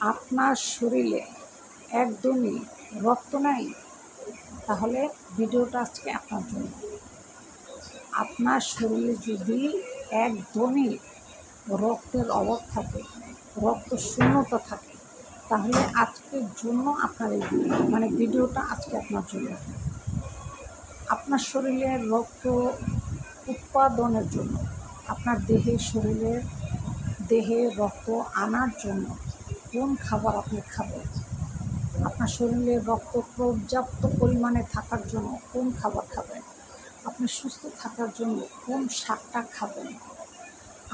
আপনার শরীরে একদমই রক্ত নাই, তাহলে ভিডিওটা আজকে আপনার জন্য। আপনার শরীরে যদি একদমই রক্তের অভাব থাকে, রক্ত শূন্যতা থাকে, তাহলে আজকের জন্য আপনার এই ভিডিওটা আজকে আপনার জন্য। আপনার শরীরের রক্ত উৎপাদনের জন্য, আপনার দেহে রক্ত আনার জন্য কোন খাবার আপনি খাবেন, আপনার শরীরে রক্ত পর্যাপ্ত পরিমাণে থাকার জন্য কোন খাবার খাবেন, আপনি সুস্থ থাকার জন্য কোন শাকটা খাবেন,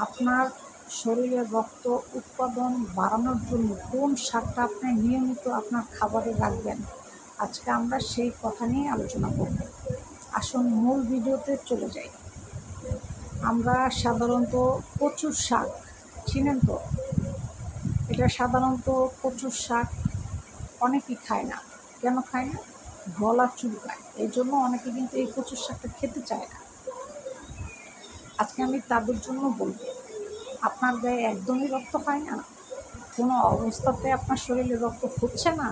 আপনার শরীরে রক্ত উৎপাদন বাড়ানোর জন্য কোন শাকটা আপনি নিয়মিত আপনার খাবারে রাখবেন, আজকে আমরা সেই কথা নিয়ে আলোচনা করব। আসুন মূল ভিডিওতে চলে যাই। আমরা সাধারণত কচুর শাক চিনেন তো? এটা সাধারণত কচুর শাক অনেকেই খায় না। কেন খায় না? গলা চুলকায়, এই জন্য অনেকে কিন্তু এই কচুর শাকটা খেতে চায় না। আজকে আমি তাদের জন্য বলব, আপনার গায়ে একদমই রক্ত পায় না, কোনো অবস্থাতে আপনার শরীরে রক্ত হচ্ছে না,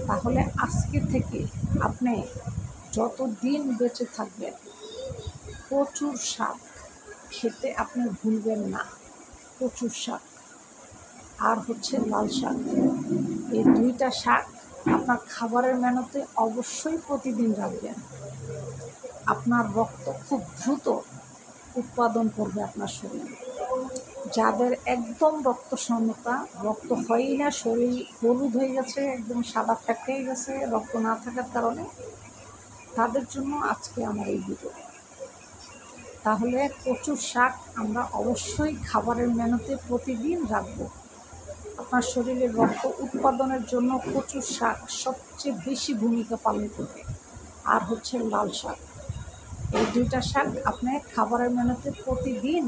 তাহলে আজকে থেকে আপনি যতদিন বেঁচে থাকবেন কচুর শাক খেতে আপনি ভুলবেন না। কচুর শাক আর হচ্ছে লাল শাক, এই দুইটা শাক আপনার খাবারের মেনুতে অবশ্যই প্রতিদিন রাখবেন। আপনার রক্ত খুব দ্রুত উৎপাদন করবে আপনার শরীরে। যাদের একদম রক্ত শূন্যতা, রক্ত হয়ই না, শরীর হলুদ হয়ে গেছে, একদম সাদা ফ্যাট হয়ে গেছে রক্ত না থাকার কারণে, তাদের জন্য আজকে আমার এই ভিডিও। তাহলে কচুর শাক আমরা অবশ্যই খাবারের মেনুতে প্রতিদিন রাখব। আপনার শরীরে রক্ত উৎপাদনের জন্য কচুর শাক সবচেয়ে বেশি ভূমিকা পালন করবে। আর হচ্ছে লাল শাক, এই দুইটা শাক আপনি খাবারের মেনুতে প্রতিদিন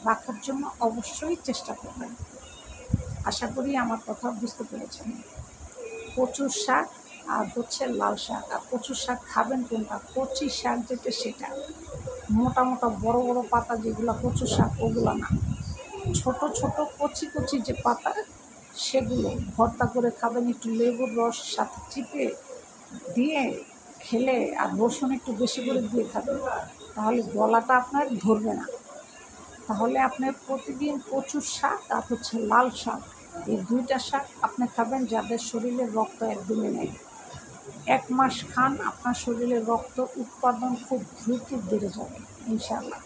রাখার জন্য অবশ্যই চেষ্টা করবেন। আশা করি আমার কথা বুঝতে পেরেছেন। কচুর শাক আর হচ্ছে লাল শাক। আর কচুর শাক খাবেন কোনটা? কচি শাক যেটা, সেটা মোটা মোটা বড় বড় পাতা যেগুলো কচুর শাক, ওগুলো না, ছোট ছোট কচি কচি যে পাতা, সেগুলো ভর্তা করে খাবেন, একটু লেবুর রস সাথে চিপে দিয়ে খেলে, আর রসুন একটু বেশি করে দিয়ে খাবেন, তাহলে গলাটা আপনার ধরবে না। তাহলে আপনি প্রতিদিন কচুর শাক আর হচ্ছে লাল শাক, এই দুইটা শাক আপনি খাবেন যাদের শরীরে রক্ত একদমই নেই। 1 মাস খান, আপনার শরীরে রক্ত উৎপাদন খুব দ্রুত বেড়ে যাবে ইনশাআল্লাহ।